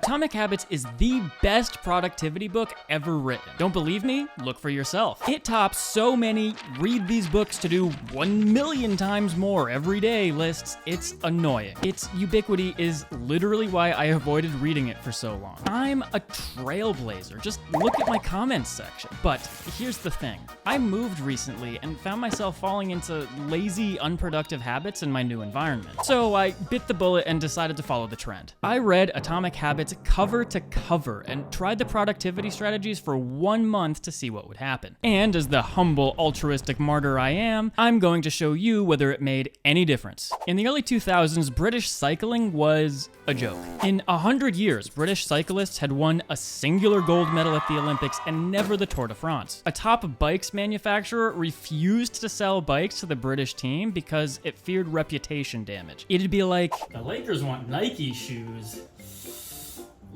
Atomic Habits is the best productivity book ever written. Don't believe me? Look for yourself. It tops so many read these books to do 1,000,000 times more every day lists. It's annoying. Its ubiquity is literally why I avoided reading it for so long. I'm a trailblazer. Just look at my comments section. But here's the thing. I moved recently and found myself falling into lazy, unproductive habits in my new environment. So I bit the bullet and decided to follow the trend. I read Atomic Habits cover to cover and tried the productivity strategies for 1 month to see what would happen. And as the humble, altruistic martyr I am, I'm going to show you whether it made any difference. In the early 2000s, British cycling was a joke. In 100 years, British cyclists had won a singular gold medal at the Olympics and never the Tour de France. A top bikes manufacturer refused to sell bikes to the British team because it feared reputation damage. It'd be like, the Lakers want Nike shoes.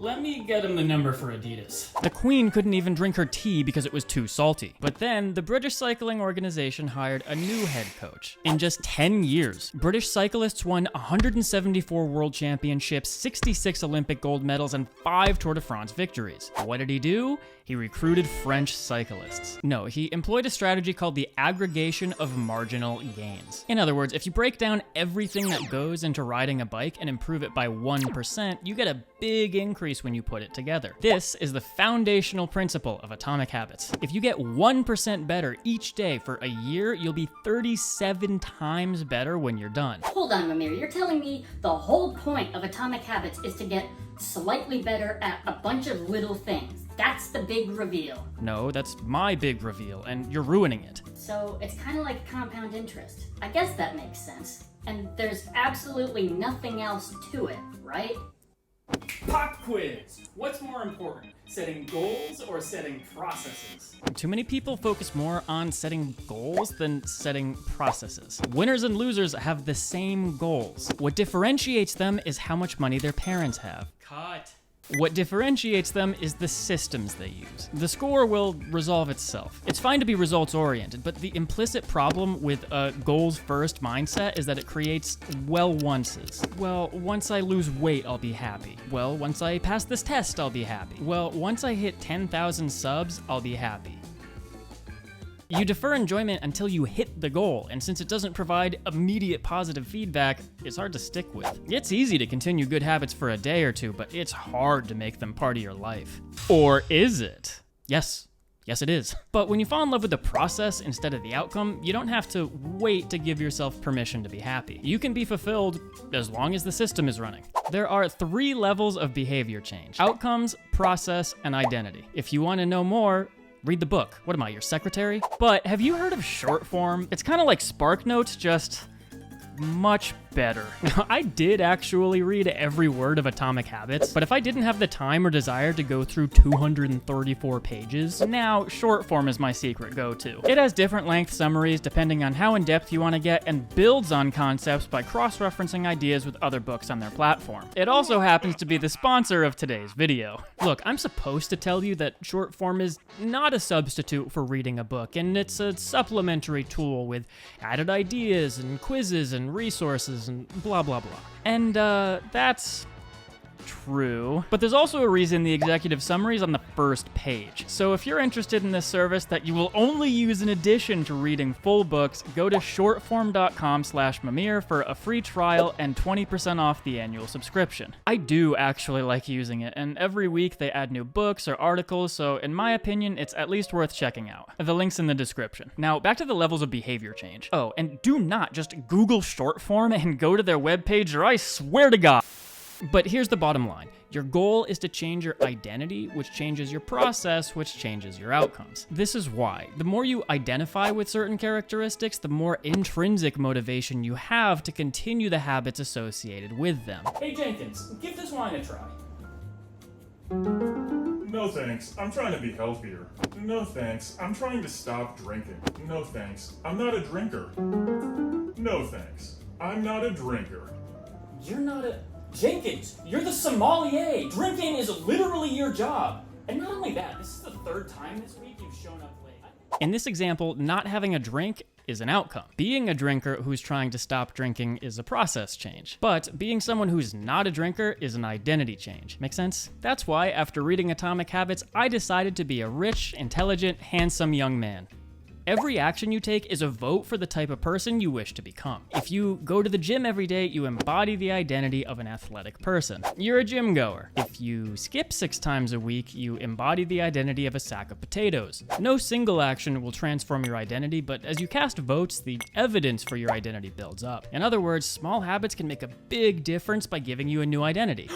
Let me get him the number for Adidas. The Queen couldn't even drink her tea because it was too salty. But then, the British Cycling Organization hired a new head coach. In just 10 years, British cyclists won 174 world championships, 66 Olympic gold medals, and 5 Tour de France victories. What did he do? He recruited French cyclists. No, he employed a strategy called the aggregation of marginal gains. In other words, if you break down everything that goes into riding a bike and improve it by 1%, you get a big increase when you put it together. This is the foundational principle of Atomic Habits. If you get 1% better each day for a year, you'll be 37 times better when you're done. Hold on, Mimir, you're telling me the whole point of Atomic Habits is to get slightly better at a bunch of little things. That's the big reveal. No, that's my big reveal, and you're ruining it. So it's kind of like compound interest. I guess that makes sense. And there's absolutely nothing else to it, right? Pop quiz! What's more important, setting goals or setting processes? Too many people focus more on setting goals than setting processes. Winners and losers have the same goals. What differentiates them is how much money their parents have. Cut. What differentiates them is the systems they use. The score will resolve itself. It's fine to be results-oriented, but the implicit problem with a goals-first mindset is that it creates well-onces. Well, once I lose weight, I'll be happy. Well, once I pass this test, I'll be happy. Well, once I hit 10,000 subs, I'll be happy. You defer enjoyment until you hit the goal, and since it doesn't provide immediate positive feedback, it's hard to stick with. It's easy to continue good habits for a day or two, but it's hard to make them part of your life. Or is it? Yes, it is. But when you fall in love with the process instead of the outcome, you don't have to wait to give yourself permission to be happy. You can be fulfilled as long as the system is running. There are 3 levels of behavior change: outcomes, process, and identity. If you want to know more, read the book. What am I, your secretary? But have you heard of short form? It's kind of like Spark Notes, just much better. I did actually read every word of Atomic Habits, but if I didn't have the time or desire to go through 234 pages, now short form is my secret go-to. It has different length summaries depending on how in-depth you want to get, and builds on concepts by cross-referencing ideas with other books on their platform. It also happens to be the sponsor of today's video. Look, I'm supposed to tell you that short form is not a substitute for reading a book, and it's a supplementary tool with added ideas and quizzes and resources and blah blah blah. And that's true, but there's also a reason the executive summary is on the first page. So if you're interested in this service that you will only use in addition to reading full books, go to shortform.com/Mimir for a free trial and 20% off the annual subscription. I do actually like using it, and every week they add new books or articles, so in my opinion, it's at least worth checking out. The link's in the description. Now, back to the levels of behavior change. Oh, and do not just Google short form and go to their webpage, or I swear to God. But here's the bottom line. Your goal is to change your identity, which changes your process, which changes your outcomes. This is why. The more you identify with certain characteristics, the more intrinsic motivation you have to continue the habits associated with them. Hey Jenkins, give this wine a try. No thanks, I'm trying to be healthier. No thanks, I'm trying to stop drinking. No thanks, I'm not a drinker. No thanks, I'm not a drinker. You're not a... Jenkins, you're the sommelier. Drinking is literally your job. And not only that, this is the 3rd time this week you've shown up late. In this example, not having a drink is an outcome. Being a drinker who's trying to stop drinking is a process change. But being someone who's not a drinker is an identity change. Make sense? That's why, after reading Atomic Habits, I decided to be a rich, intelligent, handsome young man. Every action you take is a vote for the type of person you wish to become. If you go to the gym every day, you embody the identity of an athletic person. You're a gym goer. If you skip 6 times a week, you embody the identity of a sack of potatoes. No single action will transform your identity, but as you cast votes, the evidence for your identity builds up. In other words, small habits can make a big difference by giving you a new identity.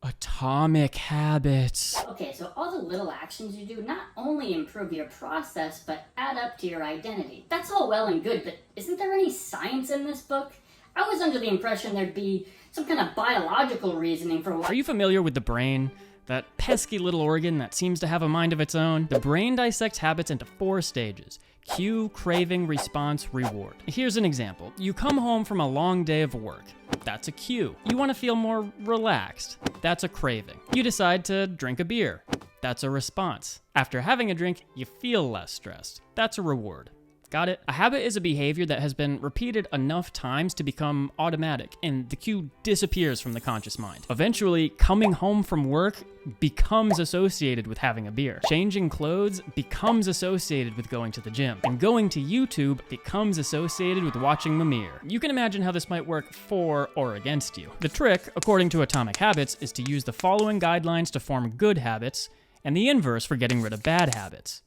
Atomic Habits. Okay, so all the little actions you do not only improve your process, but add up to your identity. That's all well and good, but isn't there any science in this book? I was under the impression there'd be some kind of biological reasoning for why. Are you familiar with the brain? That pesky little organ that seems to have a mind of its own? The brain dissects habits into 4 stages: cue, craving, response, reward. Here's an example. You come home from a long day of work. That's a cue. You want to feel more relaxed. That's a craving. You decide to drink a beer. That's a response. After having a drink, you feel less stressed. That's a reward. Got it? A habit is a behavior that has been repeated enough times to become automatic, and the cue disappears from the conscious mind. Eventually, coming home from work becomes associated with having a beer. Changing clothes becomes associated with going to the gym. And going to YouTube becomes associated with watching Mimir. You can imagine how this might work for or against you. The trick, according to Atomic Habits, is to use the following guidelines to form good habits, and the inverse for getting rid of bad habits.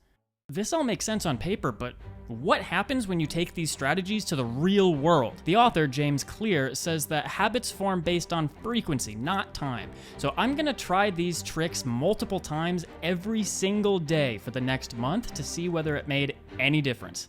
This all makes sense on paper, but what happens when you take these strategies to the real world? The author, James Clear, says that habits form based on frequency, not time. So I'm gonna try these tricks multiple times every single day for the next month to see whether it made any difference.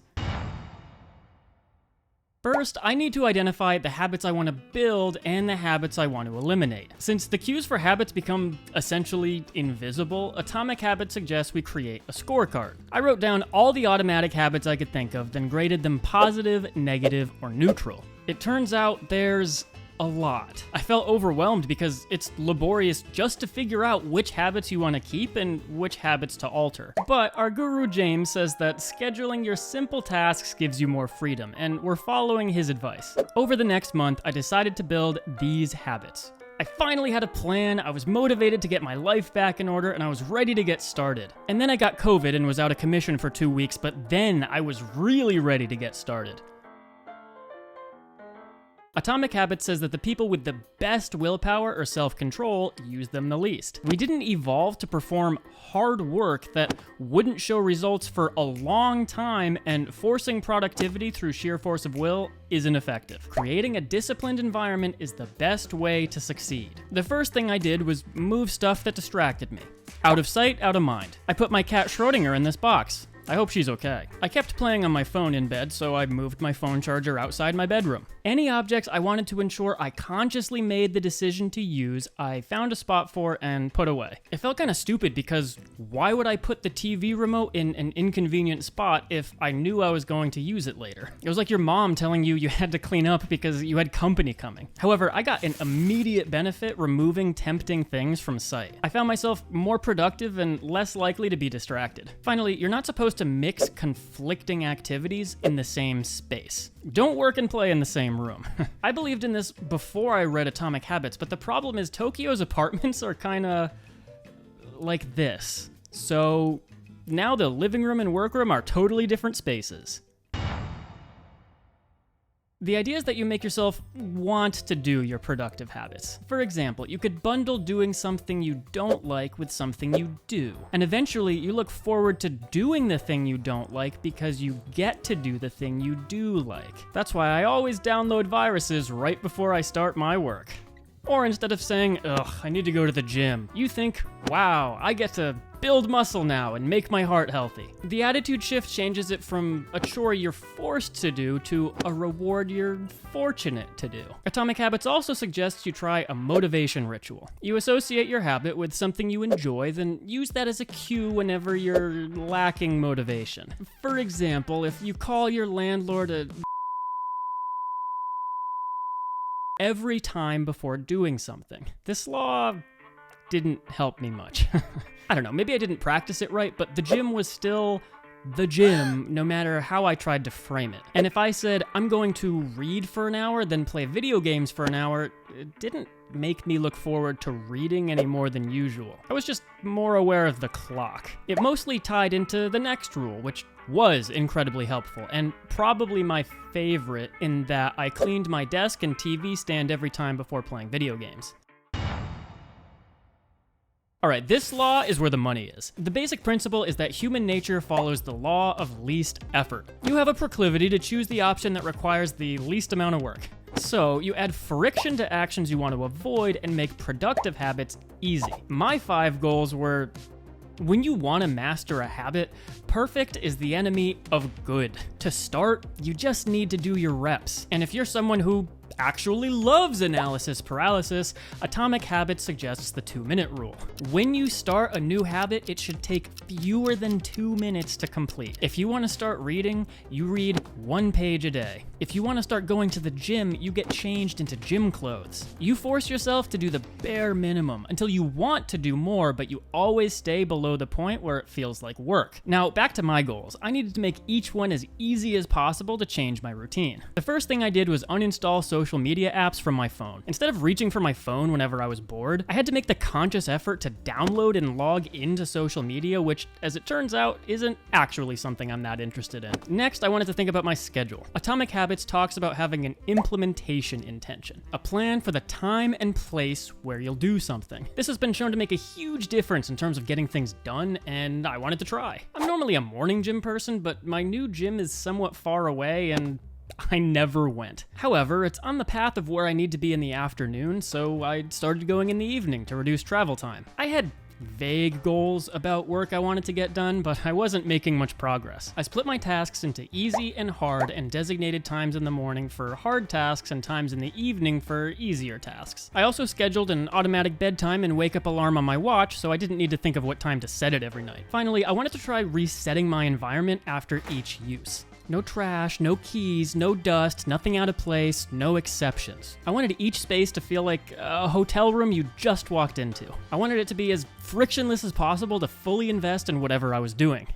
First, I need to identify the habits I want to build and the habits I want to eliminate. Since the cues for habits become essentially invisible, Atomic Habits suggests we create a scorecard. I wrote down all the automatic habits I could think of, then graded them positive, negative, or neutral. It turns out there's a lot. I felt overwhelmed because it's laborious just to figure out which habits you want to keep and which habits to alter. But our guru James says that scheduling your simple tasks gives you more freedom, and we're following his advice. Over the next month, I decided to build these habits. I finally had a plan, I was motivated to get my life back in order, and I was ready to get started. And then I got COVID and was out of commission for 2 weeks, but then I was really ready to get started. Atomic Habits says that the people with the best willpower or self-control use them the least. We didn't evolve to perform hard work that wouldn't show results for a long time, and forcing productivity through sheer force of will isn't effective. Creating a disciplined environment is the best way to succeed. The first thing I did was move stuff that distracted me. Out of sight, out of mind. I put my cat Schrodinger in this box. I hope she's okay. I kept playing on my phone in bed, so I moved my phone charger outside my bedroom. Any objects I wanted to ensure I consciously made the decision to use, I found a spot for and put away. It felt kind of stupid because why would I put the TV remote in an inconvenient spot if I knew I was going to use it later? It was like your mom telling you you had to clean up because you had company coming. However, I got an immediate benefit removing tempting things from sight. I found myself more productive and less likely to be distracted. Finally, you're not supposed to mix conflicting activities in the same space. Don't work and play in the same room. I believed in this before I read Atomic Habits, but the problem is Tokyo's apartments are kinda like this. So now the living room and workroom are totally different spaces. The idea is that you make yourself want to do your productive habits. For example, you could bundle doing something you don't like with something you do. And eventually, you look forward to doing the thing you don't like because you get to do the thing you do like. That's why I always download viruses right before I start my work. Or instead of saying, ugh, I need to go to the gym, you think, wow, I get to build muscle now and make my heart healthy. The attitude shift changes it from a chore you're forced to do to a reward you're fortunate to do. Atomic Habits also suggests you try a motivation ritual. You associate your habit with something you enjoy, then use that as a cue whenever you're lacking motivation. For example, if you call your landlord a every time before doing something. This law didn't help me much. I don't know, maybe I didn't practice it right, but the gym was still the gym, no matter how I tried to frame it. And if I said, I'm going to read for an hour, then play video games for an hour, it didn't make me look forward to reading any more than usual. I was just more aware of the clock. It mostly tied into the next rule, which was incredibly helpful, and probably my favorite in that I cleaned my desk and TV stand every time before playing video games. Alright, this law is where the money is. The basic principle is that human nature follows the law of least effort. You have a proclivity to choose the option that requires the least amount of work. So, you add friction to actions you want to avoid and make productive habits easy. My 5 goals were: when you want to master a habit, perfect is the enemy of good. To start, you just need to do your reps. And if you're someone who actually loves analysis paralysis, Atomic Habits suggests the 2-minute rule. When you start a new habit, it should take fewer than 2 minutes to complete. If you want to start reading, you read 1 page a day. If you want to start going to the gym, you get changed into gym clothes. You force yourself to do the bare minimum until you want to do more, but you always stay below the point where it feels like work. Now, back to my goals. I needed to make each one as easy as possible to change my routine. The first thing I did was uninstall social media apps from my phone. Instead of reaching for my phone whenever I was bored, I had to make the conscious effort to download and log into social media, which, as it turns out, isn't actually something I'm that interested in. Next, I wanted to think about my schedule. Atomic Habits talks about having an implementation intention, a plan for the time and place where you'll do something. This has been shown to make a huge difference in terms of getting things done, and I wanted to try. I'm normally a morning gym person, but my new gym is somewhat far away, and I never went. However, it's on the path of where I need to be in the afternoon, so I started going in the evening to reduce travel time. I had vague goals about work I wanted to get done, but I wasn't making much progress. I split my tasks into easy and hard and designated times in the morning for hard tasks and times in the evening for easier tasks. I also scheduled an automatic bedtime and wake-up alarm on my watch, so I didn't need to think of what time to set it every night. Finally, I wanted to try resetting my environment after each use. No trash, no keys, no dust, nothing out of place, no exceptions. I wanted each space to feel like a hotel room you just walked into. I wanted it to be as frictionless as possible to fully invest in whatever I was doing.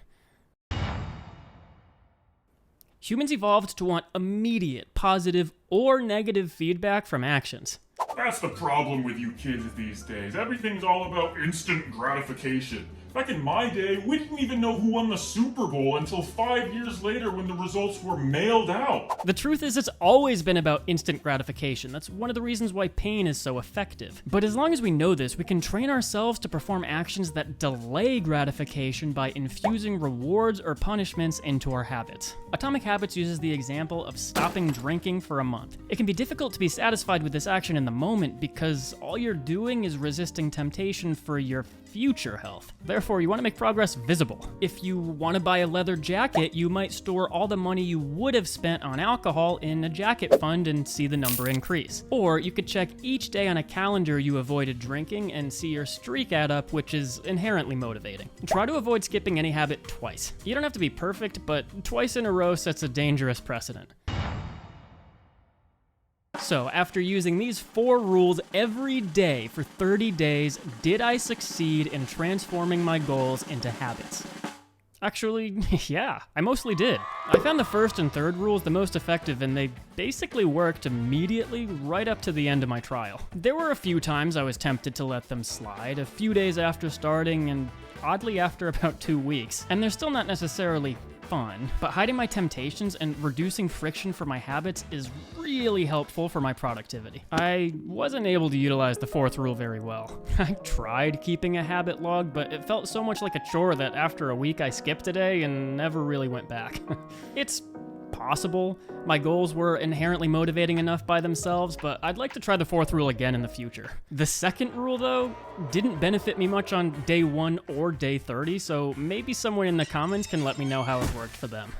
Humans evolved to want immediate, positive, or negative feedback from actions. That's the problem with you kids these days. Everything's all about instant gratification. Back in my day, we didn't even know who won the Super Bowl until 5 years later when the results were mailed out. The truth is, it's always been about instant gratification. That's one of the reasons why pain is so effective. But as long as we know this, we can train ourselves to perform actions that delay gratification by infusing rewards or punishments into our habits. Atomic Habits uses the example of stopping drinking for a month. It can be difficult to be satisfied with this action in the moment because all you're doing is resisting temptation for your future health. Therefore, you want to make progress visible. If you want to buy a leather jacket, you might store all the money you would have spent on alcohol in a jacket fund and see the number increase. Or you could check each day on a calendar you avoided drinking and see your streak add up, which is inherently motivating. Try to avoid skipping any habit twice. You don't have to be perfect, but twice in a row sets a dangerous precedent. So, after using these 4 rules every day for 30 days, did I succeed in transforming my goals into habits? Actually, yeah, I mostly did. I found the first and third rules the most effective, and they basically worked immediately right up to the end of my trial. There were a few times I was tempted to let them slide, a few days after starting, and oddly after about 2 weeks. And they're still not necessarily fun, but hiding my temptations and reducing friction for my habits is really helpful for my productivity. I wasn't able to utilize the 4th rule very well. I tried keeping a habit log, but it felt so much like a chore that after a week I skipped a day and never really went back. It's possible my goals were inherently motivating enough by themselves, but I'd like to try the 4th rule again in the future. The 2nd rule, though, didn't benefit me much on day 1 or day 30, so maybe someone in the comments can let me know how it worked for them.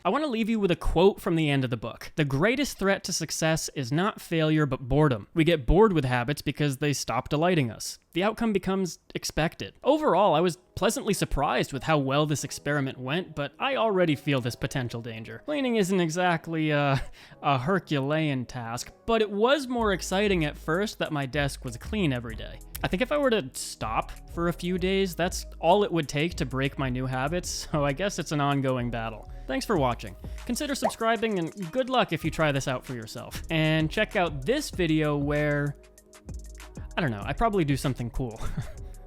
I want to leave you with a quote from the end of the book. The greatest threat to success is not failure, but boredom. We get bored with habits because they stop delighting us. The outcome becomes expected. Overall, I was pleasantly surprised with how well this experiment went, but I already feel this potential danger. Cleaning isn't exactly a Herculean task, but it was more exciting at first that my desk was clean every day. I think if I were to stop for a few days, that's all it would take to break my new habits, so I guess it's an ongoing battle. Thanks for watching. Consider subscribing, and good luck if you try this out for yourself. And check out this video where, I don't know, I probably do something cool.